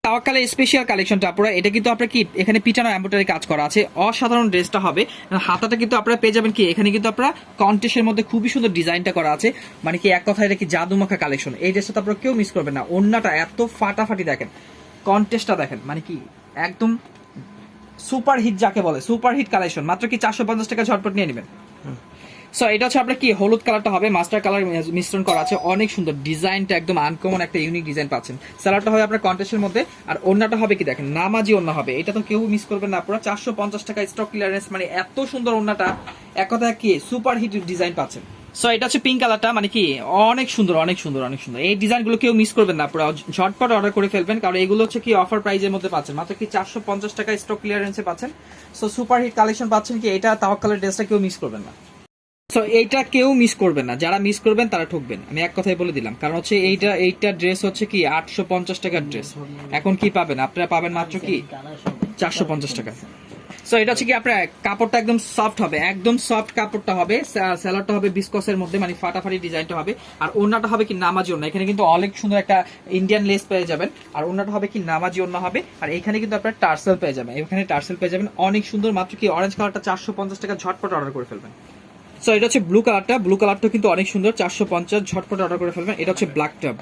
তাওয়াক্কালের special কালেকশনটা আপনারা, এটা কিন্তু আপনার কি এখানে পিটানো এমব্রয়ডারি কাজ করা আছে, অসাধারণ ড্রেসটা হবে। হাতাটা কিন্তু আপনারা পেয়ে যাবেন কি এখানে কিন্তু আপনারা কন্টেস্টের মধ্যে খুবই সুন্দর ডিজাইনটা করা আছে, মানে কি এক কথায় এটা কি জাদুমাখা কালেকশন। এই ড্রেসটা তো আপনারা কেউ মিস করবেন না। ওন্নাটা এত ফাটাফাটি দেখেন, কন্টেস্টটা দেখেন, মানে কি একদম সুপার হিট যাকে বলে, সুপার হিট কালেকশন। মাত্র কি 450 টাকা ঝটপট নিয়ে নেবেন। সো এটা হচ্ছে আপনার কি হলুদ কালারটা হবে, মাস্টার কালার মিশ্রণ করা আছে, অনেক সুন্দর ডিজাইনটা, একদম আনকমন একটা ইউনিক ডিজাইন পাচ্ছেন। সালোয়ারটা হবে আপনার কন্ট্রাস্টের মধ্যে, আর ওন্নাটা হবে কি দেখেন নামাজি ওন্না হবে। এটা তো কেউ মিস করবেন না আপনারা। 450 টাকা স্টক ক্লিয়ারেন্স, মানে এত সুন্দর ওন্নাটা, এক কথা কি সুপার হিট ডিজাইন পাচ্ছেন। সো এটা হচ্ছে পিঙ্ক কালারটা, মানে কি অনেক সুন্দর অনেক সুন্দর অনেক সুন্দর। এই ডিজাইনগুলো কেউ মিস করবেন না আপনারা, ঝটপট অর্ডার করে ফেলবেন, কারণ এগুলো হচ্ছে কি অফার প্রাইজের মধ্যে পাচ্ছেন, মাত্র কি 450 টাকা স্টক ক্লিয়ারেন্সে পাচ্ছেন। সো সুপার হিট কালেকশন পাচ্ছেন কি, এটা তাওয়াক্কালের ড্রেসটা কেউ মিস করবেন না। সো এইটা কেউ মিস করবেন না, যারা মিস করবেন তারা ঠকবেন, আমি এক কথাই বলে দিলাম। কারণ হচ্ছে এইটা ড্রেস হচ্ছে কি 850 টাকার ড্রেস, এখন কি পাবেন আপনারা, পাবেন মাত্র কি 450 টাকা। সো এটা হচ্ছে কি আপনার কাপড়টা একদম সফট হবে, একদম সফট কাপড়টা হবে, স্যালাডটা হবে বিস্কসের মধ্যে, মানে ফাটাফাটি ডিজাইনটা হবে। আর ওন্নাটা হবে কি নামাজি ওন্না, এখানে কিন্তু অনেক সুন্দর একটা ইন্ডিয়ান লেস পেয়ে যাবেন। আর ওন্নাটা হবে কি নামাজি ওন্না হবে, আর এখানে কিন্তু আপনার টার্সেল পেয়ে যাবেন, এখানে টার্সেল পেয়ে যাবেন অনেক সুন্দর। মাত্র কি অরেঞ্জ কালারটা 450 টাকা, ঝটপট অর্ডার করে ফেলবেন। সো এটা হচ্ছে ব্লু কালারটা, ব্লু কালারটা কিন্তু অনেক সুন্দর, 450 ঝটপট অর্ডার করে ফেলবেন। এটা হচ্ছে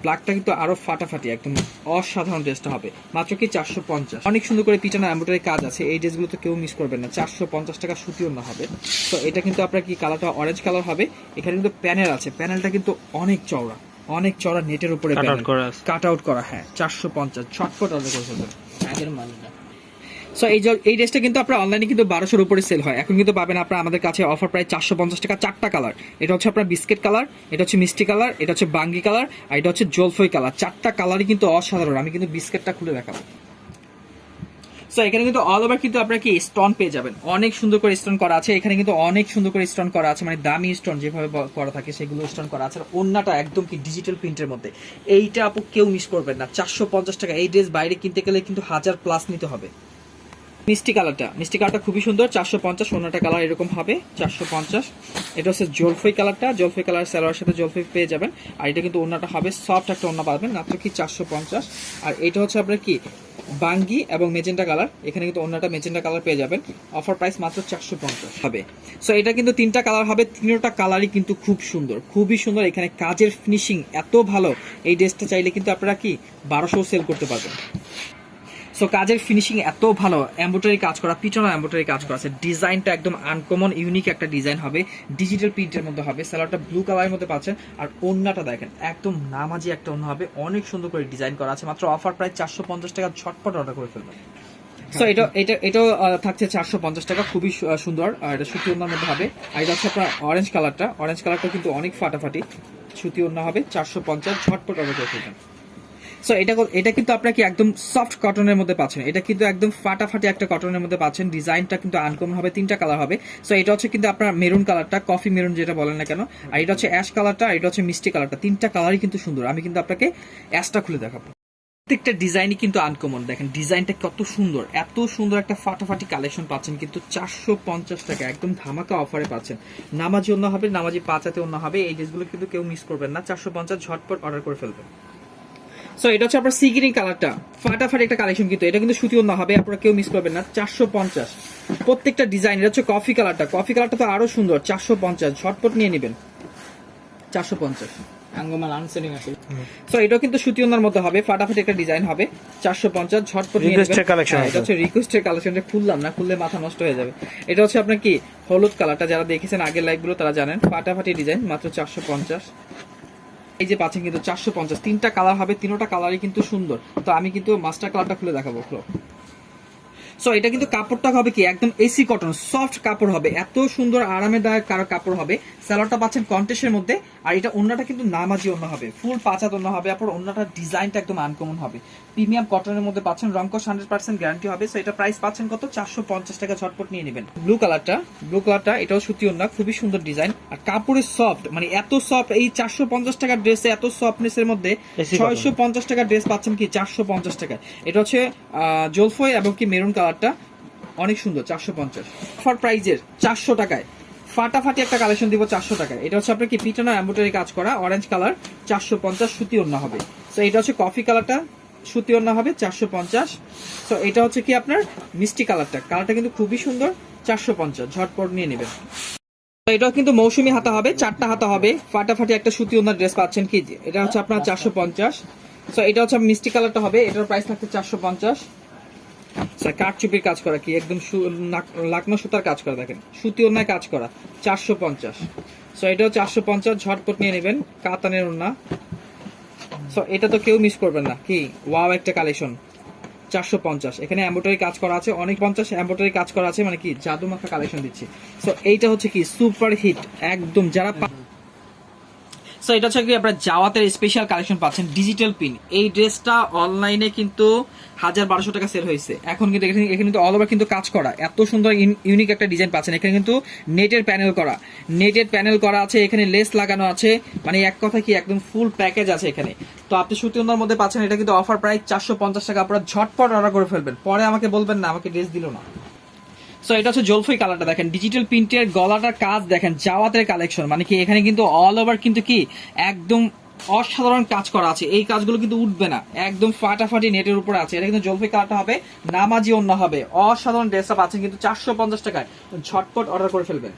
ব্ল্যাকটা কিন্তু আরো ফাটাফাটি, একদম অসাধারণ ড্রেসটা হবে, মাত্র কি 450। অনেক সুন্দর করে পিটানো এমব্রয়ডারি কাজ আছে, এই ড্রেসগুলো তো কেউ মিস করবেন না। 450 টাকা সুতি ওন্না হবে। তো এটা কিন্তু আপনার কি কালারটা অরেঞ্জ কালার হবে, এখানে কিন্তু প্যানেল আছে, প্যানেলটা কিন্তু অনেক চওড়া, অনেক চওড়া নেটের উপরে কাট আউট করা। হ্যাঁ 450 ঝটপট অর্ডার করে ফেলবেন। সো এই ড্রেসটা কিন্তু আপনার অনলাইনে কিন্তু 1200-র উপরে সেল হয়, এখন কিন্তু পাবেন আপনার আমাদের কাছে অফার প্রাইস 450 টাকা। 4টা কালার, এটা হচ্ছে আপনার বিস্কিট কালার, এটা হচ্ছে মিষ্টি কালার, এটা হচ্ছে বাঙ্গি কালার, আর এটা হচ্ছে জলফই কালার। 4টা কালারই কিন্তু অসাধারণ। আমি কিন্তু বিস্কিটটা খুলে দেখাবো। সো এখানে কিন্তু অল ওভার কিন্তু আপনারা কি স্টোন পেয়ে যাবেন, অনেক সুন্দর করে স্টোন করা আছে, এখানে কিন্তু অনেক সুন্দর করে স্টোন করা আছে, মানে দামি স্টোন যেভাবে করা থাকে সেগুলো স্টোন করা আছে। আর ওন্নাটা একদম কি ডিজিটাল প্রিন্টের মধ্যে, এইটা আপু কেউ মিস করবেন না। 450 টাকা, এই ড্রেস বাইরে কিনতে গেলে কিন্তু 1000+ নিতে হবে। মিষ্টি কালারটা খুবই সুন্দর, 450। ওন্নাটা কালার এরকম হবে 450। এটা হচ্ছে জলফই কালারটা, জলফই কালার সালোয়ারের সাথে জলফই পেয়ে যাবেন। আর এটা কিন্তু ওন্নাটা হবে সফট একটা ওন্না পাবেন, মাত্র কি 450। আর এটা হচ্ছে আপনার কি বাঙ্গি এবং মেজেন্টা কালার, এখানে কিন্তু ওন্নাটা মেজেন্টা কালার পেয়ে যাবেন, অফার প্রাইস মাত্র 450 হবে। সো এটা কিন্তু 3টা কালার হবে, 3টা কালারই কিন্তু খুব সুন্দর, খুবই সুন্দর। এখানে কাজের ফিনিশিং এত ভালো, এই ড্রেসটা চাইলে কিন্তু আপনারা কি 1200 সেল করতে পারবেন। সো কাজের ফিনিশিং এত ভালো, এমব্রয়ডারি কাজ করা, পিছনে এমব্রয়ডারি কাজ করা আছে, ডিজাইনটা একদম আনকমন ইউনিক একটা ডিজাইন হবে, ডিজিটাল প্রিন্টের মধ্যে হবে। সালোয়ারটা ব্লু কালারের মধ্যে পাচ্ছেন, আর ওন্নাটা দেখেন একদম নামাজি একটা ওন্না হবে, অনেক সুন্দর করে ডিজাইন করা আছে। মাত্র অফার প্রাইস 450 টাকা, ঝটপট অর্ডার করে ফেলবেন। সো এটাও থাকছে 450 টাকা, খুবই সুন্দর। আর এটা সুতি ওন্নার মধ্যে হবে। আর এটা হচ্ছে আপনার অরেঞ্জ কালারটা কিন্তু অনেক ফাটাফাটি, সুতি ওন্না হবে 450, ঝটপট অর্ডার করে ফেলবেন। সো এটা কিন্তু আপনার কি একদম সফট কটনের মধ্যে পাচ্ছেন, এটা কিন্তু একদম ফাটাফাটি একটা কটনের মধ্যে পাচ্ছেন। ডিজাইনটা কিন্তু আনকমন হবে, 3টা কালার হবে। সো এটা হচ্ছে কিন্তু আপনার মেরুন কালারটা, কফি মেরুন যেটা বলেন না কেন, আর এটা হচ্ছে অ্যাশ কালারটা, আর এটা হচ্ছে মিষ্টি কালারটা। 3টা কালারই কিন্তু সুন্দর। আমি কিন্তু আপনাকে অ্যাশটা খুলে দেখাবো। প্রত্যেকটা ডিজাইনই কিন্তু আনকমন, দেখেন ডিজাইনটা কত সুন্দর, এত সুন্দর একটা ফাটাফাটি কালেকশন পাচ্ছেন কিন্তু 450 টাকা, একদম ধামাকা অফারে পাচ্ছেন। নামাজি ওন্না হবে, নামাজি 5 হাতে ওন্না হবে, এই ড্রেসগুলো কিন্তু কেউ মিস করবেন না। 450, ঝটপট অর্ডার করে ফেলবেন। সো এটা হচ্ছে আপনার সি গ্রিন কালারটা, ফাটাফাটি একটা কালেকশন কিন্তু, এটা কিন্তু সুতি ওন্না হবে, আপনারা কেউ মিস করবেন না। 450 প্রত্যেকটা ডিজাইন। এটা হচ্ছে কফি কালারটা তো আরো সুন্দর, 450 ঝটপট নিয়ে নেবেন। 450 সো এটাও কিন্তু সুতি ওন্নার মধ্যে হবে, ফাটাফাটি একটা ডিজাইন হবে, 450 ঝটপট নিয়ে নেবেন। এটা হচ্ছে রিকোয়েস্টের কালেকশনটা, খুললাম না, খুললে মাথা নষ্ট হয়ে যাবে। এটা হচ্ছে আপনার কি হলুদ কালারটা, যারা দেখেছেন আগের লাইভগুলো তারা জানেন, ফাটাফাটি ডিজাইন, মাত্র 450। এই যে পাচ্ছেন কিন্তু 450, 3টা কালার হবে, 3টা কালারই কিন্তু সুন্দর। তো আমি কিন্তু মাস্টার কালারটা খুলে দেখাবো। সো এটা কিন্তু কাপড়টা হবে কি একদম এসি কটন, সফট কাপড় হবে, এত সুন্দর আরামদায়ক কাপড় হবে। সালোয়ারটা পাচ্ছেন কন্টেস্টের মধ্যে, আর এটা ওন্নাটা কিন্তু নামাজি ওন্না হবে, ফুল 5 হাত ওন্না হবে। আপনার ওন্নাটার ডিজাইনটা একদম আনকমন হবে, প্রিমিয়াম কটনের মধ্যে পাচ্ছেন, রংকশ 100% গ্যারান্টি হবে। সো এটা প্রাইস পাচ্ছেন কত, 450 টাকা, ঝটপট নিয়ে নেবেন। ব্লু কালারটা এটাও সুতি ওন্না, খুবই সুন্দর ডিজাইন, আর কাপড়ের সফট, মানে এত সফট। এই 450 টাকার ড্রেসে এত সফটনেসের মধ্যে 650 টাকার ড্রেস পাচ্ছেন কি 450 টাকায়। এটা হচ্ছে জলফই এবং কি মেরুন কালারটা, অনেক সুন্দর, 450 অফার প্রাইজের 400 টাকায় ফাটাফাটি একটা কালেকশন দিব 400 টাকায়। এটা হচ্ছে আপনার কি পিটানো এমব্রয়ডারি কাজ করা, অরেঞ্জ কালার, 450 সুতি ওন্না হবে। সো এটা হচ্ছে কফি কালারটা, সুতি ওড়না হবে 450। সো এটা হচ্ছে কি আপনার মিষ্টি কালারটা কিন্তু খুবই সুন্দর, 450 ঝটপট নিয়ে নেবেন। এটাও কিন্তু মৌসুমী হাতা হবে, 4টা হাতা হবে, ফাটাফাটি একটা সুতি ওড়নার ড্রেস পাচ্ছেন কি, এটা হচ্ছে আপনার 450। সো এটা হচ্ছে মিষ্টি কালারটা হবে, এটার প্রাইস থাকছে 450। কাঠচুপির কাজ করা কি একদম লাকনো সুতার কাজ করা, দেখেন সুতি ওড়নায় কাজ করা, 450। সো এটাও 450 ঝটপট নিয়ে নেবেন, কাতানের ওড়না। সো এটা তো কেউ মিস করবেন না, কি ওয়াও একটা কালেকশন, 450। এখানে এমব্রয়ডারি কাজ করা আছে, অনেক 50 এমব্রয়ডারি কাজ করা আছে, মানে কি জাদু মাখা কালেকশন দিচ্ছি। সো এইটা হচ্ছে কি সুপার হিট একদম, যারা সো এটা হচ্ছে কি আপনারা জাওয়াতের স্পেশাল কালেকশন পাচ্ছেন, ডিজিটাল পিন। এই ড্রেসটা অনলাইনে কিন্তু 1200 টাকা সেল হয়েছে, এখন কিন্তু এখানে কিন্তু অল ওভার কিন্তু কাজ করা, এত সুন্দর ইউনিক একটা ডিজাইন পাচ্ছেন। এখানে কিন্তু নেটের প্যানেল করা আছে, এখানে লেস লাগানো আছে, মানে এক কথা কি একদম ফুল প্যাকেজ আছে এখানে। তো আপনি সুতি ওড়নার মধ্যে পাচ্ছেন, এটা কিন্তু অফার প্রাইস 450 টাকা। আপনারা ঝটপট অর্ডার করে ফেলবেন, পরে আমাকে বলবেন না আমাকে ড্রেস দিল না। সো এটা হচ্ছে জলফাই কালারটা, দেখেন ডিজিটাল প্রিন্টের গলাটার কাজ দেখেন, জাওয়াতের কালেকশন, মানে কি এখানে কিন্তু অল ওভার কিন্তু কি একদম অসাধারণ কাজ করা আছে, এই কাজগুলো কিন্তু উঠবে না, একদম ফাটাফাটি নেটের উপরে আছে। এটা কিন্তু জলফাই কালারটা হবে, নামাজি ওড়না হবে, অসাধারণ ড্রেসটা পাচ্ছেন কিন্তু 450 টাকায়, ঝটপট অর্ডার করে ফেলবেন।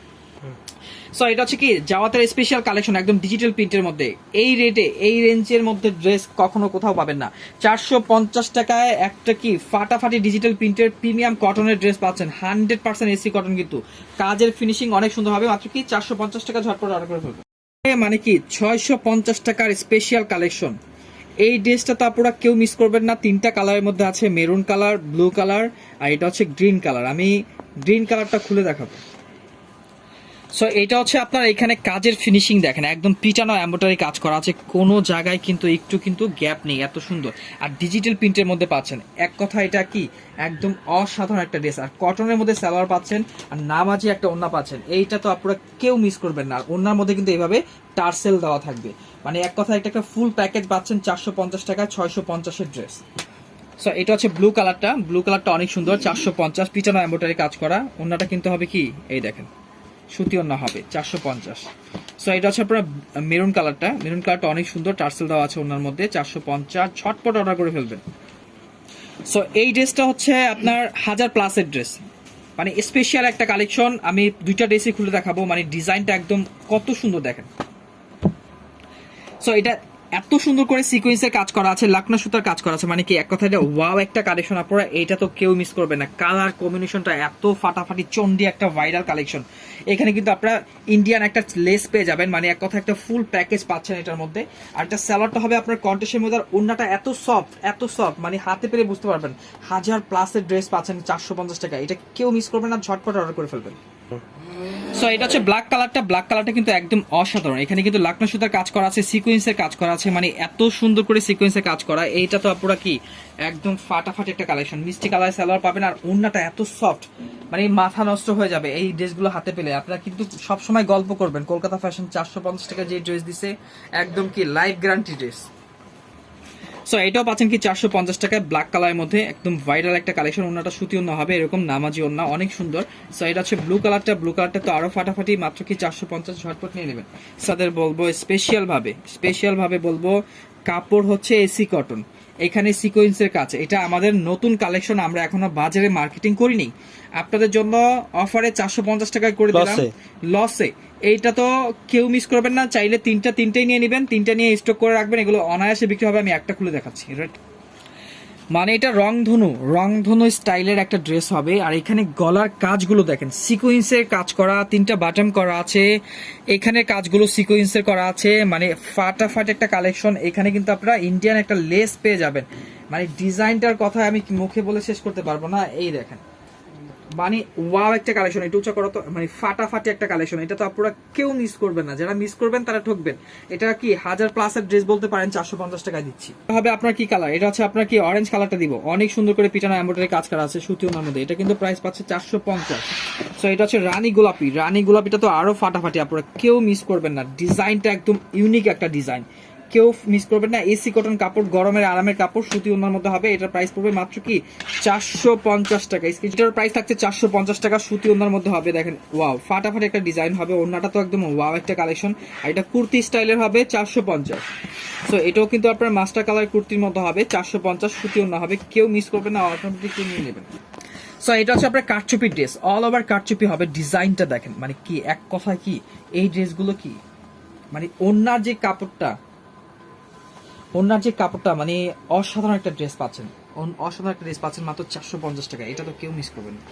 সো এটা হচ্ছে কি জাওয়াতের স্পেশাল কালেকশন, একদম ডিজিটাল প্রিন্টের মধ্যে, এই রেটে এই রেঞ্জের মধ্যে ড্রেস কখনো কোথাও পাবেন না। 450 টাকায় একটা কি ফাটাফাটি ডিজিটাল প্রিন্টের প্রিমিয়াম কটনের ড্রেস পাচ্ছেন, 100% এসি কটন, কিন্তু কাজের ফিনিশিং অনেক সুন্দর হবে, মাত্র কি 450 টাকা, ঝটপট অর্ডার করে ফেলবেন। মানে কি 650 টাকার স্পেশাল কালেকশন, এই ড্রেসটা তো আপনারা কেউ মিস করবেন না। 3টা কালারের মধ্যে আছে, মেরুন কালার, ব্লু কালার, আর এটা হচ্ছে গ্রিন কালার। আমি গ্রিন কালারটা খুলে দেখাবো। সো এটা হচ্ছে আপনার এখানে কাজের ফিনিশিং দেখেন, একদম পিটানো এমব্রয়ডারি কাজ করা আছে, কোনো জায়গায় কিন্তু একটু কিন্তু গ্যাপ নেই, এত সুন্দর। আর ডিজিটাল প্রিন্টের মধ্যে পাচ্ছেন, এক কথা এটা কি একদম অসাধারণ একটা ড্রেস। আর কটনের মধ্যে সালোয়ার পাচ্ছেন, আর নামাজি একটা ওড়না পাচ্ছেন, এইটা তো আপনারা কেউ মিস করবেন না। আর ওড়নার মধ্যে কিন্তু এইভাবে টার্সেল দেওয়া থাকবে, মানে এক কথা একটা ফুল প্যাকেজ পাচ্ছেন 450 টাকা, 650-এর ড্রেস। সো এটা হচ্ছে ব্লু কালারটা অনেক সুন্দর, 450, পিটানো এমব্রয়ডারি কাজ করা। ওড়নাটা কিন্তু হবে কি এই দেখেন সুতি ওড়না হবে, 450। সো এটা হচ্ছে আপনার মেরুন কালারটা অনেক সুন্দর, টার্সেল দেওয়া আছে ওড়নার মধ্যে, 450, ঝটপট অর্ডার করে ফেলবেন। সো এই ড্রেসটা হচ্ছে আপনার 1000+ ড্রেস, মানে স্পেশাল একটা কালেকশন। আমি 2টা ড্রেসই খুলে দেখাবো, মানে ডিজাইনটা একদম কত সুন্দর দেখেন। সো এটা এত সুন্দর করে সিকোয়েন্সের কাজ করা আছে, লাকনা সুতার কাজ করা আছে, মানে কি এক কথা এটা ওয়াও একটা কালেকশন, আপনারা এইটা তো কেউ মিস করবে না। কালার কম্বিনেশনটা এত ফাটাফাটি, চন্ডি একটা ভাইরাল কালেকশন। এখানে কিন্তু আপনারা ইন্ডিয়ান একটা লেস পেয়ে যাবেন, মানে এক কথা একটা ফুল প্যাকেজ পাচ্ছেন এটার মধ্যে। আর একটা স্যালাডটা হবে আপনার কন্টেস্টের মধ্যে, আর ওড়নাটা এত সফট, মানে হাতে পেলে বুঝতে পারবেন 1000+ ড্রেস পাচ্ছেন 450 টাকা, এটা কেউ মিস করবেন না, ঝটপট অর্ডার করে ফেলবেন। সো এটা হচ্ছে ব্ল্যাক কালারটা কিন্তু একদম অসাধারণ। এখানে কিন্তু লাকনা সুতার কাজ করা আছে, সিকোয়েন্সের কাজ করা আছে, মানে এত সুন্দর করে সিকোয়েন্সের কাজ করা। এইটা তো আপনারা কি একদম ফাটাফাটি একটা কালেকশন, মিষ্টি কালার সালোয়ার পাবেন, আর ওড়নাটা এত সফট, মানে মাথা নষ্ট হয়ে যাবে এই ড্রেসগুলো হাতে পেলে। আপনারা কিন্তু সবসময় গল্প করবেন, কলকাতা ফ্যাশন 450 টাকা যে ড্রেস দিছে, একদম কি লাইফ গ্যারান্টি ড্রেস। সো এটাও পাচ্ছেন কি 450 টাকায়, ব্ল্যাক কালারের মধ্যে একদম ভাইরাল একটা কালেকশন। ওড়নাটা সুতি ওড়না হবে, এরকম নামাজি ওড়না, অনেক সুন্দর। সো এটা হচ্ছে ব্লু কালারটা তো আরো ফাটাফাটি, মাত্র কি 450, ঝটপট নিয়ে নেবেন। সাদের বলবো স্পেশাল ভাবে বলবো, কাপড় হচ্ছে এসি কটন, এখানে সিকোয়েন্সের কাজ, এটা আমাদের নতুন কালেকশন, আমরা এখনো বাজারে মার্কেটিং করিনি, আপনাদের জন্য অফারে 450 টাকায় করে দিলাম, লসে। এইটা তো কেউ মিস করবেন না, চাইলে তিনটাই নিয়ে নেবেন, 3টা নিয়ে স্টক করে রাখবেন, এগুলো অনায়াসে বিক্রি হবে। আমি একটা খুলে দেখাচ্ছি, মানে এটা রংধনু স্টাইলের একটা ড্রেস হবে। আর এখানে গলার কাজগুলো দেখেন, সিকোয়েন্সের কাজ করা, 3টা বাটন করা আছে, এখানে কাজগুলো সিকোয়েন্সের করা আছে, মানে ফাটাফাট একটা কালেকশন। এখানে কিন্তু আপনারা ইন্ডিয়ান একটা লেস পেয়ে যাবেন, মানে ডিজাইনটার কথা আমি মুখে বলে শেষ করতে পারবো না। এই দেখেন, মানে ওয়াও একটা কালেকশন, এটা উচ্চ করা তো মানে ফাটাফাটি একটা কালেকশন, এটা তো আপনারা কেউ মিস করবেন না, যারা মিস করবেন তারা ঠকবেন। এটা কি 1000+ ড্রেস বলতে পারেন, 450 টাকায় দিচ্ছি। হবে আপনার কি কালার, এটা হচ্ছে আপনার কি অরেঞ্জ কালারটা দিব, অনেক সুন্দর করে পিটানো এমব্রয়ডারি কাজ করা আছে সুতি ওড়নার মধ্যে, এটা কিন্তু প্রাইস পাচ্ছে 450। সো এটা হচ্ছে রানী গোলাপিটা তো আরো ফাটাফাটি, আপনারা কেউ মিস করবেন না, ডিজাইনটা একদম ইউনিক একটা ডিজাইন, কেউ মিস করবেন না। এসি কটন কাপড়, গরমের আরামের কাপড়, সুতি ওনার মধ্যে হবে। এটার প্রাইস পড়বে মাত্র কি 450 টাকা। এটার প্রাইস থাকছে 450 টাকা, সুতি ওনার মধ্যে হবে। দেখেন ওয়াও, ফাটাফাটি একটা ডিজাইন হবে, ওনাটা তো একদম ওয়াও একটা কালেকশন। আর এটা কুর্তি স্টাইলের হবে 450। সো এটাও কিন্তু আপনার মাস্টার কালার কুর্তির মধ্যে হবে 450, সুতি ওনা হবে। কেউ মিস করবেন না, অটোমেটিক নিয়ে নেবেন। সো এটা হচ্ছে আপনার কারচুপি ড্রেস, অল ওভার কারচুপি হবে। ডিজাইনটা দেখেন, মানে কি এক কথায় কি এই ড্রেসগুলো কি মানে ওনার যে কাপড়টা, ওনার যে কাপড়টা মানে অসাধারণ একটা ড্রেস পাচ্ছেন, অসাধারণ একটা ড্রেস পাচ্ছেন মাত্র 450 টাকা। এটা তো কেউ মিস করবেন না।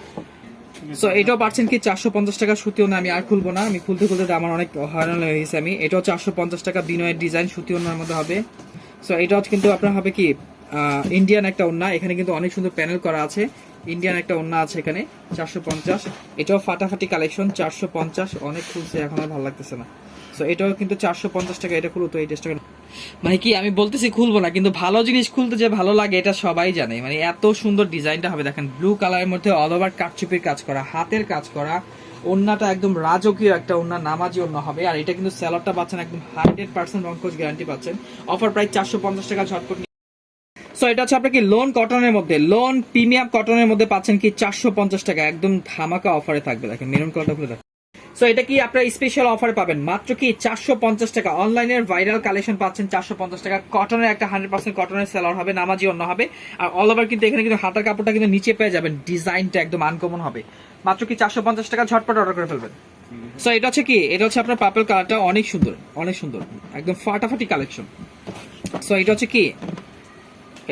সো এটাও পাচ্ছেন কি 450 টাকা, সুতিও না। আমি আর খুলবো না, আমি খুলতে খুলতে আমার অনেক হয়রান হয়ে গেছে। আমি এটাও 450 টাকা, বিনয়ের ডিজাইন, সুতি ওনার মধ্যে হবে। সো এটাও কিন্তু আপনার হবে কি ইন্ডিয়ান একটা ওন্না, এখানে কিন্তু অনেক সুন্দর প্যানেল করা আছে। ইন্ডিয়ান একটা ওন্না আছে এখানে 450। এটাও ফাটাফাটি কালেকশন 450। অনেক খুলছে, এখন আর ভালো লাগতেছে না। সো এটাও কিন্তু 450 টাকা। এটা খুলো তো, এই ড্রেসটা মানে কি আমি বলতেছি খুলবো না, কিন্তু ভালো জিনিস খুলতে যে ভালো লাগে এটা সবাই জানে। মানে এত সুন্দর ডিজাইনটা হবে দেখেন, ব্লু কালারের মধ্যে অল ওভার কারচুপির কাজ করা, হাতের কাজ করা। ওন্নাটা একদম রাজকীয় একটা ওন্না, নামাজি ওন্না হবে। আর এটা কিন্তু স্যালাডটা পাচ্ছেন একদম 100% রংকশ গ্যারান্টি পাচ্ছেন। অফার প্রাইস 450 টাকা, ঝটপট। সো এটা হচ্ছে আপনার কি লোন কটনের মধ্যে, লোন প্রিমিয়াম কটনের মধ্যে পাচ্ছেন কি 450 টাকা, একদম ধামাকা অফারে থাকবে। দেখেন মেরুন কালারটা খুলে দেখেন। সো এটা কি আপনারা স্পেশাল অফারে পাবেন মাত্র কি 450 টাকা। অনলাইনের ভাইরাল কালেকশন পাচ্ছেন 450 টাকা। কটনের একটা 100% কটনের সেলার হবে, নামাজি অন্য হবে। আর অল ওভার কিন্তু এখানে কিন্তু হাতার কাপড়টা কিন্তু নিচে পেয়ে যাবেন, ডিজাইনটা একদম আনকমন হবে। মাত্র কি 450 টাকা, ঝটপট অর্ডার করে ফেলবেন। সো এটা হচ্ছে কি, এটা হচ্ছে আপনার পার্পল কালারটা, অনেক সুন্দর, অনেক সুন্দর, একদম ফাটাফাটি কালেকশন। সো এটা হচ্ছে কি,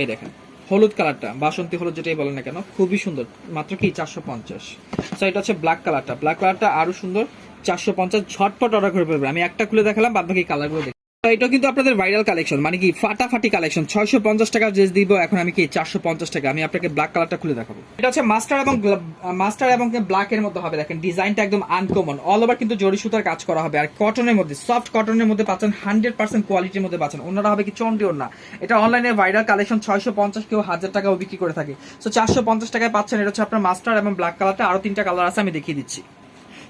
এই দেখেন হলুদ কালারটা, বাসন্তী হলুদ যেটাই বলেন না কেন, খুবই সুন্দর। মাত্র কি 450। সো এটা হচ্ছে ব্ল্যাক কালারটা, ব্ল্যাক কালারটা আরো সুন্দর, 450। ঝটপট অর্ডার করে ফেলবেন। আমি একটা খুলে দেখালাম, বাদ বাকি কালারগুলো দেখি। এটা কিন্তু আপনাদের ভাইরাল কালেকশন, মানে কি ফাটাফাটি কালেকশন। 650 টাকা ড্রেস দিব এখন আমি কি 450 টাকা। আমি আপনাকে ব্ল্যাক কালারটা খুলে দেখাবো। এটা হচ্ছে মাস্টার এবং ব্ল্যাক এর মধ্যে হবে। দেখেন ডিজাইনটা একদম আনকমন, অল ওভার কিন্তু জরি সুতার কাজ করা হবে। আর কটনের মধ্যে, সফট কটনের মধ্যে পাচ্ছেন, 100% কোয়ালিটির মধ্যে পাচ্ছেন। ওনারা হবে কি চন্ডি ওনা। এটা অনলাইনে ভাইরাল কালেকশন, 650, কেউ 1000 টাকাও বিক্রি করে থাকে। সো 450 টাকায় পাচ্ছেন। এটা হচ্ছে আপনার মাস্টার এবং ব্ল্যাক কালারটা, আরো 3টা কালার আছে, আমি দেখিয়ে দিচ্ছি।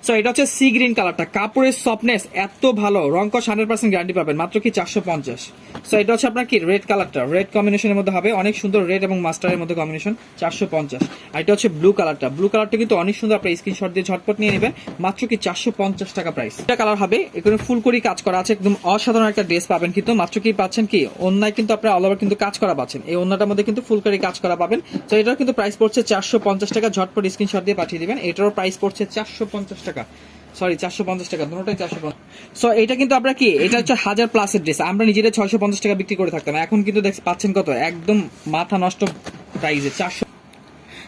সো এটা হচ্ছে সি গ্রিন কালারটা, কাপড়ের সফটনেস এত ভালো, রংকশ 100% গ্যারান্টি পাবেন মাত্র কি 450। সো এটা হচ্ছে আপনার কি রেড কালারটা, রেড কম্বিনেশনের মধ্যে হবে, অনেক সুন্দর, রেড এবং মাস্টারের মধ্যে কম্বিনেশন, 450। আর এটা হচ্ছে ব্লু কালারটা, ব্লু কালারটা কিন্তু অনেক সুন্দর, আপনার স্ক্রিনশট দিয়ে ঝটপট নিয়ে নেবেন মাত্র কি 450 টাকা প্রাইস। এটা কালার হবে, এখানে ফুলকড়ি কাজ করা আছে, একদম অসাধারণ একটা ড্রেস পাবেন। কিন্তু মাত্র কি পাচ্ছেন কি, অন্যায় কিন্তু আপনার অল ওভার কিন্তু কাজ করা পাচ্ছেন। এই অন্যটার মধ্যে কিন্তু ফুলকড়ি কাজ করা পাবেন। তো এটার কিন্তু প্রাইস পড়ছে 450 টাকা, ঝটপট স্ক্রিনশট দিয়ে পাঠিয়ে দিবেন। এটারও প্রাইস পড়ছে 450 টাকা, সরি 450 টাকা, দুটোটাই 450। সো এটা কিন্তু আপনার কি, এটা হচ্ছে 1000+ এর ড্রেস, আমরা নিজেরা 650 টাকা বিক্রি করে থাকতাম, এখন কিন্তু পাচ্ছেন কত, একদম মাথা নষ্ট প্রাইসে 400।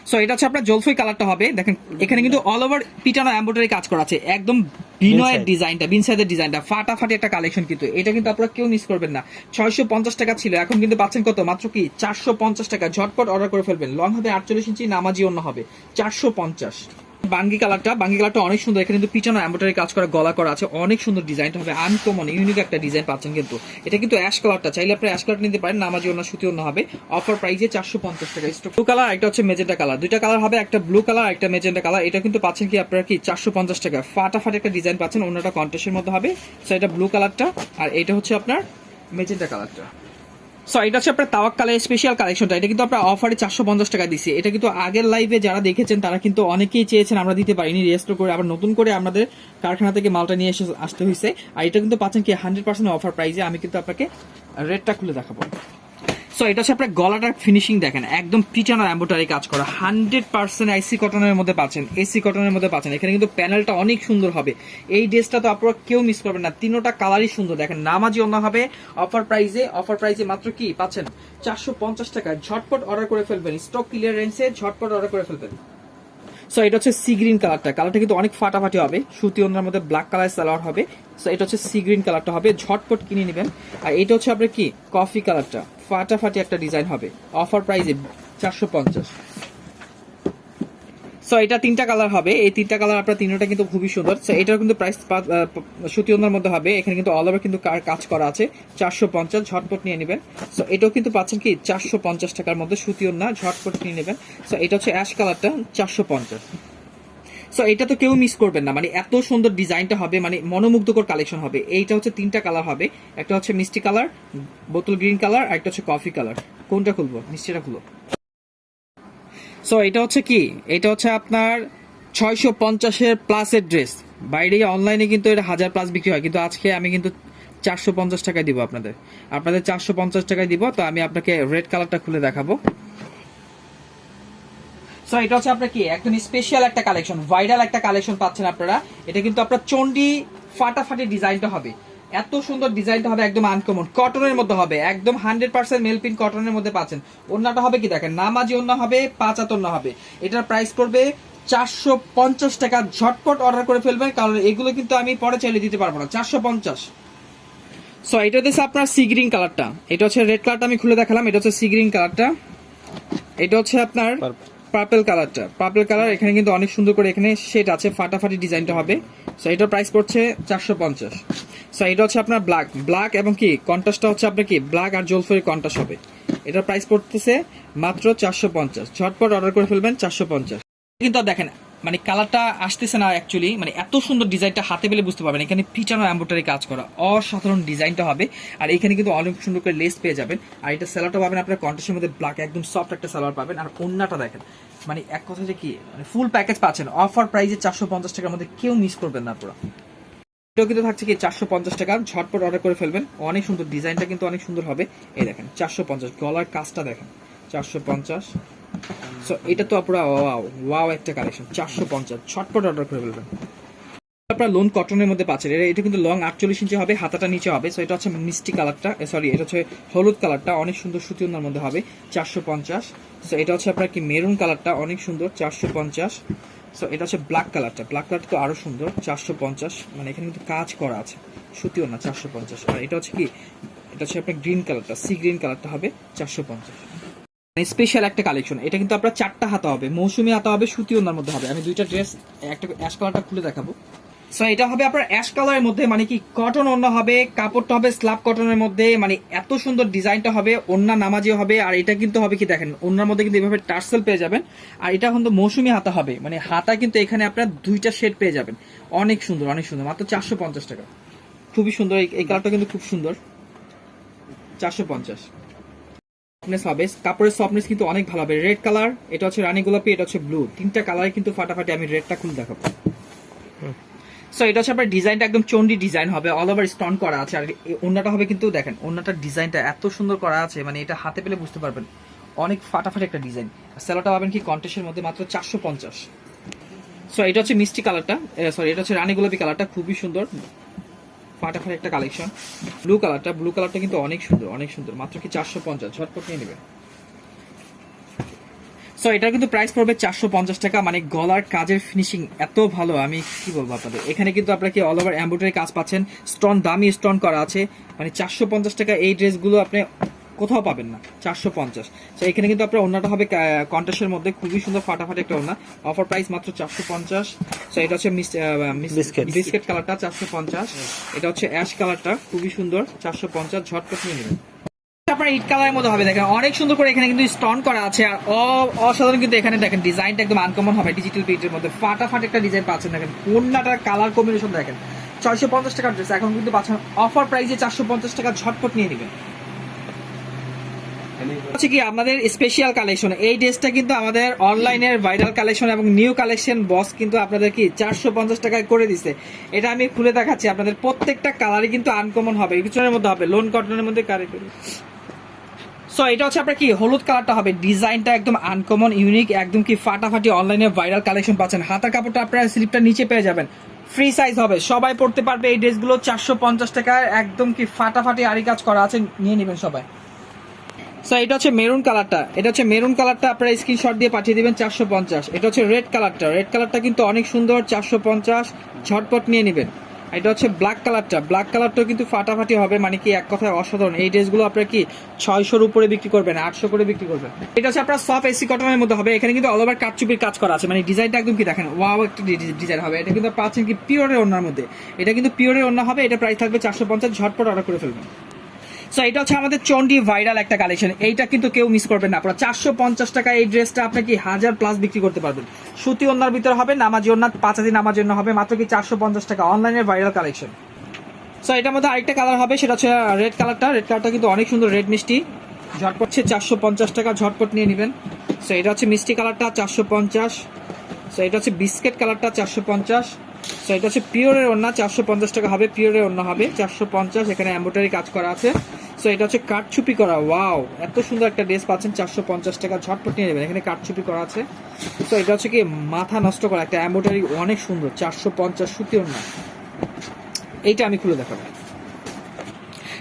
সো এটা হচ্ছে আপনার জলফাই কালারটা হবে। দেখেন এখানে কিন্তু অল ওভার পিটানো এমব্রয়ডারি কাজ করা আছে, একদম বিনয়ের ডিজাইনটা, বিনসাইডের ডিজাইনটা ফাটাফাটি একটা কালেকশন। কিন্তু এটা কিন্তু আপনারা কেউ মিস করবেন না। 650 টাকা ছিল, এখন কিন্তু পাচ্ছেন কত, মাত্র কি 450 টাকা। ঝটপট অর্ডার করে ফেলবেন। লং হবে 48 ইঞ্চি, নামাজি অন্য হবে 450। বাঙ্গি কালারটা অনেক সুন্দর, এখানে কিন্তু পিছনে এমব্রয়ডারি কাজ করা, গলা করা আছে, অনেক সুন্দর ডিজাইনটা হবে, আনকমন ইউনিক একটা ডিজাইন পাচ্ছেন। কিন্তু এটা কিন্তু অ্যাশ কালারটা, চাইলে আপনি অ্যাশ কালার নিতে পারেন, নামাজি অন্য, সুতি অন্য হবে। অফার প্রাইসে 450 টাকা। ব্লু কালার, একটা হচ্ছে মেজেন্টা কালার, দুইটা কালার হবে, একটা ব্লু কালার একটা মেজেন্টা কালার। এটা কিন্তু পাচ্ছেন কি আপনারা কি 450 টাকা, ফাটাফাটি একটা ডিজাইন পাচ্ছেন। অন্যটা কন্ট্রাস্টের মধ্যে হবে। সো এটা ব্লু কালারটা, আর এটা হচ্ছে আপনার মেজেন্টা কালারটা। সো এটা হচ্ছে আপনার তাওয়াক্কালের স্পেশাল কালেকশনটা, এটা কিন্তু আপনার অফারে 450 টাকা দিচ্ছি। এটা কিন্তু আগের লাইভে যারা দেখেছেন তারা কিন্তু অনেকেই চেয়েছেন, আমরা দিতে পারিনি, রেজিস্টার করে আবার নতুন করে আমাদের কারখানা থেকে মালটা নিয়ে আসতে হয়েছে। আর এটা কিন্তু পাচ্ছেন কি 100% অফার প্রাইসে। আমি কিন্তু আপনাকে রেটটা খুলে দেখাবো। সো এটা হচ্ছে আপনার গলাটার ফিনিশিং দেখেন, একদম পিটানো এমব্রয়ডারি কাজ করা, 100% আইসি কটনের মধ্যে পাচ্ছেন, এসি কটনের মধ্যে পাচ্ছেন। এখানে কিন্তু প্যানেলটা অনেক সুন্দর হবে। এই ড্রেসটা তো আপনারা কেউ মিস করবেন না, তিনোটা কালারই সুন্দর। দেখেন নামাজি অন্য হবে, অফার প্রাইসে মাত্র কি পাচ্ছেন 450 টাকা। ঝটপট অর্ডার করে ফেলবেন, স্টক ক্লিয়ারেন্সে ঝটপট অর্ডার করে ফেলবেন। সো এটা হচ্ছে সি গ্রিন কালারটা কিন্তু অনেক ফাটাফাটি হবে, সুতি ওনার মধ্যে ব্ল্যাক কালার সালোয়ার হবে। সো এটা হচ্ছে সি গ্রিন কালারটা হবে, ঝটপট কিনে নেবেন। আর এটা হচ্ছে আপনার কি কফি কালারটা, ফাটাফাটি একটা ডিজাইন হবে, অফার প্রাইসে 450। সো এটা 3টা কালার হবে, এই 3টা কালার আপনার তিনটা কিন্তু খুবই সুন্দর। সো এটার কিন্তু প্রাইস সুতি ওনার মধ্যে হবে, এখানে কিন্তু অল ওভার কিন্তু কাজ করা আছে, 450। ঝটপট নিয়ে নেবেন। সো এটাও কিন্তু পাচ্ছেন কি 450 টাকার মধ্যে, সুতি ওনা, ঝটপট নিয়ে নেবেন। সো এটা হচ্ছে অ্যাশ কালারটা, 450। সো এটা তো কেউ মিস করবেন না, মানে এত সুন্দর ডিজাইনটা হবে, মানে মনোমুগ্ধকর কালেকশন হবে। এইটা হচ্ছে 3টা কালার হবে, একটা হচ্ছে মিষ্টি কালার, বোতল গ্রিন কালার, আর একটা হচ্ছে কফি কালার। কোনটা খুলবো? মিষ্টিটা খুলো। সো এটা হচ্ছে কি, এটা হচ্ছে আপনার 650-এর প্লাসের ড্রেস। বাইরে অনলাইনে কিন্তু এটা 1000 প্লাস বিক্রি হয়, কিন্তু আজকে আমি কিন্তু 450 টাকায় দিব আপনাদের 450 টাকায় দিব। তো আমি আপনাকে রেড কালারটা খুলে দেখাবো। সো এটা হচ্ছে আপনার কি একদম স্পেশাল একটা কালেকশন, ভাইরাল একটা কালেকশন পাচ্ছেন আপনারা। এটা কিন্তু আপনার চন্ডি ফাটাফাটি ডিজাইনটা হবে, এত সুন্দর ডিজাইনটা হবে, একদম আনকমন কটনের মধ্যে হবে, একদম 100% মেলপিন কটনের মধ্যে পাচ্ছেন। ওন্নাটা হবে কি দেখেন, নামাজি ওন্না হবে, 5 হাত ওন্না হবে। এটার প্রাইস পড়বে 450 টাকা। ঝটপট অর্ডার করে ফেলবেন, কারণ এগুলো কিন্তু আমি পরে চাইলে দিতে পারবো না। 450। সো এটা হচ্ছে আপনার সি গ্রিন কালারটা, এটা হচ্ছে রেড কালারটা আমি খুলে দেখালাম, এটা হচ্ছে সি গ্রিন কালারটা। এটা হচ্ছে আপনার পার্পল কালারটা, পার্পল কালার। এখানে কিন্তু অনেক সুন্দর করে এখানে শেড আছে, ফাটাফাটি ডিজাইনটা হবে। সো এটার প্রাইস পড়ছে 450। সো এটা হচ্ছে আপনার ব্ল্যাক, ব্ল্যাক এবং কি কন্ট্রাস্টটা হচ্ছে আপনার কি ব্ল্যাক আর জলফরি কন্ট্রাস্ট হবে। এটার প্রাইস পড়তেছে মাত্র 450। ঝটপট অর্ডার করে ফেলবেন 450। কিন্তু দেখেন মানে কালারটা আসতেছে না অ্যাকচুয়ালি, মানে এত সুন্দর ডিজাইনটা হাতে পেলে বুঝতে পারবেন। এখানে পিটানো এমব্রয়ডারি কাজ করা, অসাধারণ ডিজাইনটা হবে। আর এখানে কিন্তু অনেক সুন্দর করে লেস পেয়ে যাবেন। আর এটা সালোয়ারটা পাবেন আপনার কন্ট্রাস্টের মধ্যে ব্ল্যাক, একদম সফট একটা সালোয়ার পাবেন। আর ওন্নাটা দেখেন, মানে এক কথা যে কি মানে ফুল প্যাকেজ পাচ্ছেন অফার প্রাইসে 450 টাকার মধ্যে, কেউ মিস করবেন না পুরো। এটাও কিন্তু থাকছে কি 450 টাকা। ঝটপট অর্ডার করে ফেলবেন, অনেক সুন্দর ডিজাইনটা কিন্তু অনেক সুন্দর হবে। এই দেখেন 450, গলার কাজটা দেখেন 450। সো এটা তো পুরো ওয়াও ওয়াও একটা কালেকশন, 450। ছটপট অর্ডার করে ফেলবেন। আপনার লোন কটনের মধ্যে পাচ্ছেন, এটা কিন্তু লং 48 ইঞ্চি হবে, হাতাটা নিচে হবে। সো এটা হচ্ছে মিষ্টি কালারটা, সরি এটা হচ্ছে হলুদ কালারটা, অনেক সুন্দর সুতি ওনার মধ্যে হবে, 450। সো এটা হচ্ছে আপনার কি মেরুন কালারটা, অনেক সুন্দর, 450। সো এটা হচ্ছে ব্ল্যাক কালারটা, ব্ল্যাক কালারটা তো আরো সুন্দর, 450। মানে এখানে কিন্তু কাজ করা আছে, সুতিও না, 450। আর এটা হচ্ছে কি, এটা হচ্ছে আপনার গ্রিন কালারটা, সি গ্রিন কালারটা হবে 450। স্পেশাল একটা কালেকশন। এটা কিন্তু আপনার 4টা হাতা হবে, মৌসুমি হাতা হবে, সুতি ওনার মধ্যে হবে। আমি 2টা ড্রেস, একটা অ্যাশ কালারটা খুলে দেখাবো। সো এটা হবে আপনার অ্যাশ কালারের মধ্যে, মানে কি কটন ওন্না হবে, কাপড়টা হবে স্ল্যাব কটনের মধ্যে, মানে এত সুন্দর ডিজাইনটা হবে, ওন্না নামাজিও হবে। আর এটা কিন্তু হবে কি দেখেন, ওন্নার মধ্যে কিন্তু এভাবে টার্সেল পেয়ে যাবেন। আর এটা কিন্তু মৌসুমি হাতা হবে, মানে হাতা কিন্তু এখানে আপনার 2টা শেড পেয়ে যাবেন, অনেক সুন্দর অনেক সুন্দর, মাত্র 450 টাকা। খুবই সুন্দর, এই কালারটা কিন্তু খুব সুন্দর, 450 হবে। কাপড়ের সফটনেস কিন্তু অনেক ভালো হবে। রেড কালার, এটা হচ্ছে রানী গোলাপি, এটা হচ্ছে ব্লু, 3টা কালারে কিন্তু ফাটাফাটি। আমি রেডটা খুলে দেখাবো। সো এটা হচ্ছে আপনার ডিজাইনটা একদম চন্ডি ডিজাইন হবে, অল ওভার স্টোন করা আছে। আর ওন্নাটা হবে কিন্তু দেখেন, ওন্নাটার ডিজাইনটা এত সুন্দর করা আছে, মানে এটা হাতে পেলে বুঝতে পারবেন, অনেক ফাটাফাটি একটা ডিজাইন। স্যালোটা পাবেন কি কন্টেস্টের মধ্যে, মাত্র 450। সো এটা হচ্ছে মিষ্টি কালারটা, সরি এটা হচ্ছে রানী গোলাপি কালারটা, খুবই সুন্দর ফাটাফাটি একটা কালেকশন। ব্লু কালারটা, ব্লু কালারটা কিন্তু অনেক সুন্দর অনেক সুন্দর, মাত্র কি 450। ঝটপট নিয়ে নেবেন। সো এটা কিন্তু প্রাইস পড়বে 450 টাকা। মানে গলার কাজের ফিনিশিং এত ভালো, আমি কি বলবো আপনাদের। এখানে কিন্তু আপনারা কি অল ওভার এমব্রয়ডারি কাজ পাচ্ছেন, স্টোন দামি স্টোন করা আছে। মানে 450 টাকা এই ড্রেসগুলো আপনি কোথাও পাবেন না, 450। সো এখানে কিন্তু আপনার ওন্নাটা হবে কন্ট্রাস্টের মধ্যে, খুবই সুন্দর ফাটাফাটি একটা ওন্না, অফার প্রাইস মাত্র 450। সো এটা হচ্ছে বিস্কিট কালারটা, 450। এটা হচ্ছে অ্যাশ কালারটা, খুবই সুন্দর, 450। ঝটপট নিয়ে নেবেন। আপনার ইট কালারের মধ্যে হবে, দেখেন অনেক সুন্দর করে এখানে কিন্তু স্টোন করা আছে। আর অসাধারণ কিন্তু এখানে দেখেন ডিজাইনটা একদম আনকমন হবে, ডিজিটাল প্রিন্টের মধ্যে ফাটাফাটি একটা ডিজাইন পাচ্ছেন। দেখেন কোনটার কালার কম্বিনেশন দেখেন, 650 টাকার ড্রেস এখন কিন্তু পাচ্ছেন অফার প্রাইসে 450 টাকা। ঝটপট নিয়ে নেবেন। হচ্ছে কি আমাদের স্পেশাল কালেকশন, এই ড্রেসটা কিন্তু আমাদের অনলাইনের ভাইরাল কালেকশন এবং নিউ কালেকশন বস কিন্তু আপনাদের কি 450 টাকায় করে দিছে। এটা আমি খুলে দেখাচ্ছি আপনাদের, প্রত্যেকটা কালারই কিন্তু আনকমন হবে, কিছুর মধ্যে হবে, লোন কটনের মধ্যে কারিগরি। সো এটা হচ্ছে আপনার কি হলুদ কালারটা হবে, ডিজাইনটা একদম আনকমন ইউনিক, একদম কি ফাটাফাটি অনলাইনে ভাইরাল কালেকশন পাচ্ছেন। হাতার কাপড়টা আপনার স্লিপটা নিচে পেয়ে যাবেন, ফ্রি সাইজ হবে, সবাই পড়তে পারবে এই ড্রেসগুলো। 450 টাকায় একদম কি ফাটাফাটি আরি কাজ করা আছে, নিয়ে নেবেন সবাই। সো এটা হচ্ছে মেরুন কালারটা, এটা হচ্ছে মেরুন কালারটা আপনারা স্ক্রিনশট দিয়ে পাঠিয়ে দিবেন, 450। এটা হচ্ছে রেড কালারটা, রেড কালারটা কিন্তু অনেক সুন্দর, 450। ঝটপট নিয়ে নেবেন। এটা হচ্ছে ব্ল্যাক কালারটা, ব্ল্যাক কালারটাও কিন্তু ফাটাফাটি হবে, মানে কি এক কথায় অসাধারণ। এই ড্রেসগুলো আপনারা কি 600-র উপরে বিক্রি করবেন, 800 করে বিক্রি করবেন। এটা হচ্ছে আপনার সফট এসি কটনের মধ্যে হবে, এখানে কিন্তু অল ওভার কাটচুপির কাজ করা আছে, মানে ডিজাইনটা একদম কি দেখেন ওয়াও একটা ডিজাইন হবে। এটা কিন্তু পাচ্ছেন কি পিওরের ওন্নার মধ্যে, এটা কিন্তু পিওরের ওন্না হবে। এটা প্রাইস থাকবে 450। ঝটপট অর্ডার করে ফেলবেন। সো এটা হচ্ছে আমাদের চন্ডি ভাইরাল একটা কালেকশন, এইটা কিন্তু কেউ মিস করবেন না আপনারা। 450 টাকা এই ড্রেসটা আপনি কি 1000+ বিক্রি করতে পারবেন। সুতি ওন্নার ভিতরে হবে, নামাজি ওন্না, 5 দিন নামার জন্য হবে, মাত্র কি 450 টাকা, অনলাইনের ভাইরাল কালেকশন। সো এটার মধ্যে আরেকটা কালার হবে, সেটা হচ্ছে রেড কালারটা কিন্তু অনেক সুন্দর, রেড মিষ্টি, ঝটপট 450 টাকা, ঝটপট নিয়ে নেবেন। সো এটা হচ্ছে মিষ্টি কালারটা 450। সো এটা হচ্ছে বিস্কেট কালারটা 450। সো এটা হচ্ছে পিওরের ওন্না, 450 টাকা হবে, পিওরের ওন্না হবে 450, এখানে এমব্রয়ডারি কাজ করা আছে। সো এটা হচ্ছে কাঠচুপি করা, ওয়াও এত সুন্দর একটা ড্রেস পাচ্ছেন 450 টাকা, ঝটপট নিয়ে নেবেন, এখানে কাঠচুপি করা আছে। সো এটা হচ্ছে কি মাথা নষ্ট করা একটা এমব্রয়ডারি, অনেক সুন্দর, 450 সুতি ওন্না। এইটা আমি খুলে দেখাবো।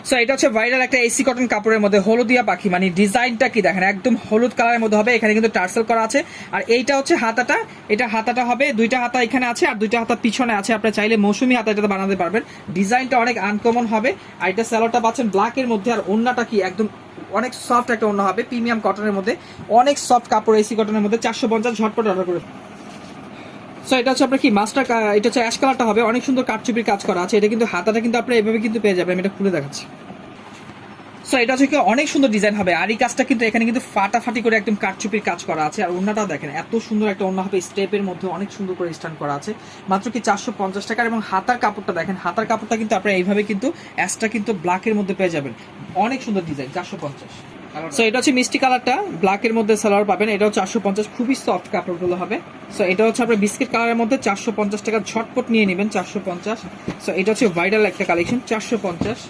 সো এটা হচ্ছে ভাইরাল একটা এসি কটন কাপড়ের মধ্যে হলুদিয়া পাখি, মানে ডিজাইনটা কি দেখেন, একদম হলুদ কালারের মধ্যে হবে, এখানে কিন্তু টার্সেল করা আছে। আর এইটা হচ্ছে হাতাটা, এটা হাতাটা হবে, দুইটা হাতা এখানে আছে আর দুইটা হাতা পিছনে আছে, আপনি চাইলে মৌসুমি হাতা এটাতে বানাতে পারবেন। ডিজাইনটা অনেক আনকমন হবে। আর এটা স্যালোয়ারটা পাচ্ছেন ব্ল্যাকের মধ্যে, আর ওন্নাটা কি একদম অনেক সফট একটা ওন্না হবে, প্রিমিয়াম কটনের মধ্যে, অনেক সফট কাপড়, এসি কটনের মধ্যে 450, ঝটপট অর্ডার করে। সো এটা হচ্ছে আপনার কি মাস্টার, এটা হচ্ছে অ্যাশ কালারটা হবে, অনেক সুন্দর কাঠচুপির কাজ করা আছে। এটা কিন্তু হাতাটা কিন্তু আপনারা এভাবে কিন্তু পেয়ে যাবেন, আমি এটা খুলে দেখাচ্ছি। সো এটা হচ্ছে কি অনেক সুন্দর ডিজাইন হবে, আর এই কাজটা কিন্তু এখানে কিন্তু ফাটাফাটি করে একদম কাঠচুপির কাজ করা আছে। আর ওন্নাটাও দেখেন এত সুন্দর একটা ওন্না হবে, স্টেপের মধ্যে অনেক সুন্দর করে স্ট্যান্ড করা আছে, মাত্র কি 450 টাকা। এবং হাতার কাপড়টা দেখেন, হাতার কাপড়টা কিন্তু আপনারা এইভাবে কিন্তু অ্যাশটা কিন্তু ব্ল্যাকের মধ্যে পেয়ে যাবেন, অনেক সুন্দর ডিজাইন, 450। সো এটা হচ্ছে মিষ্টি কালারটা, ব্ল্যাকের মধ্যে সালোয়ার পাবেন, এটাও 450, খুবই সফট কাপড়গুলো হবে। সো এটা হচ্ছে আপনার বিস্কিট কালারের মধ্যে 450 টাকা, ঝটপট নিয়ে নেবেন 450। সো এটা হচ্ছে ভাইরাল একটা কালেকশন, 450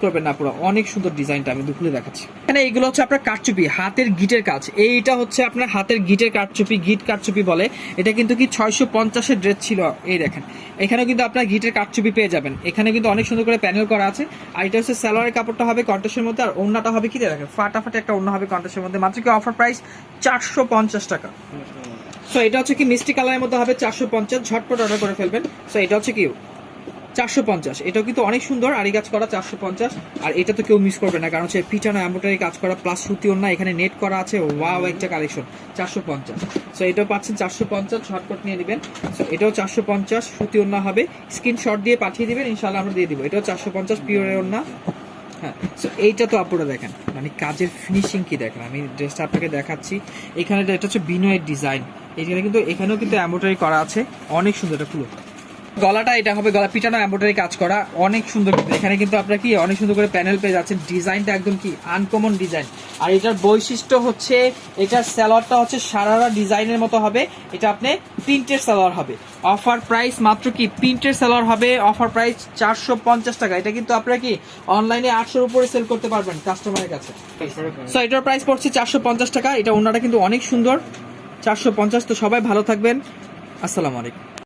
করবেন না পুরো, অনেক সুন্দর ডিজাইনটা আমি খুলে দেখাচ্ছি। এখানে এইগুলো হচ্ছে আপনার কাঠচুপি, হাতের গিটের কাজ, এইটা হচ্ছে আপনার হাতের গিটের কাঠচুপি, গিট কাঠচুপি বলে। এটা কিন্তু কি 650-এর ড্রেস ছিল, এই দেখেন এখানেও কিন্তু আপনার গিটের কাঠচুপি পেয়ে যাবেন, এখানে কিন্তু অনেক সুন্দর করে প্যানেল করা আছে। আর এটা হচ্ছে সালোয়ারের কাপড়টা হবে কন্ট্রাস্টের মধ্যে, আর ওন্নাটা হবে কি দেখেন ফাটাফাটি একটা ওন্না হবে কন্ট্রাস্টের মধ্যে, মাত্র কি অফার প্রাইস 450 টাকা। সো এটা হচ্ছে কি মিষ্টি কালারের মধ্যে হবে 450, ঝটপট অর্ডার করে ফেলবেন। সো এটা হচ্ছে কি 450, এটাও কিন্তু অনেক সুন্দর, আরি কাজ করা 450। আর এটা তো কেউ মিস করবে না, কারণ হচ্ছে পিছনে এমব্রয়ডারি কাজ করা প্লাস সুতি ওন্না, এখানে নেট করা আছে, ওয়াও একটা কালেকশন, 450। সো এটাও পাচ্ছেন 450, ঝটপট নিয়ে নেবেন। সো এটাও 450, সুতি ওন্না হবে, স্ক্রিনশট দিয়ে পাঠিয়ে দিবেন, ইনশাআল্লাহ আমরা দিয়ে দিব। এটাও 450 পিওরের ওন্না। হ্যাঁ, সো এইটা তো আপনারা দেখেন, মানে কাজের ফিনিশিং কি দেখেন, আমি ড্রেসটা আপনাকে দেখাচ্ছি। এখানে এটা হচ্ছে বিনয়ের ডিজাইন, এখানে কিন্তু এখানেও কিন্তু এমব্রয়ডারি করা আছে, অনেক সুন্দর। এটা খুলো, গলাটা এটা হবে, গলা পিটানো এমব্রয়ডারি কাজ করা, অনেক সুন্দর। এখানে কিন্তু আপনারা কি অনেক সুন্দর করে প্যানেল পেয়ে যাচ্ছেন, ডিজাইনটা একদম কি আনকমন ডিজাইন। আর এটার বৈশিষ্ট্য হচ্ছে এটার সালোয়ারটা হচ্ছে সারারা ডিজাইনের মতো হবে, এটা আপনি প্রিন্টের সালোয়ার হবে। অফার প্রাইস মাত্র কি প্রিন্টের সালোয়ার হবে, অফার প্রাইস 450 টাকা। এটা কিন্তু আপনারা কি অনলাইনে 800-এর উপরে সেল করতে পারবেন কাস্টমারের কাছে। সো এটার প্রাইস পড়ছে 450 টাকা। এটা ওন্নাটা কিন্তু অনেক সুন্দর, 450। তো সবাই ভালো থাকবেন, আসসালামু আলাইকুম।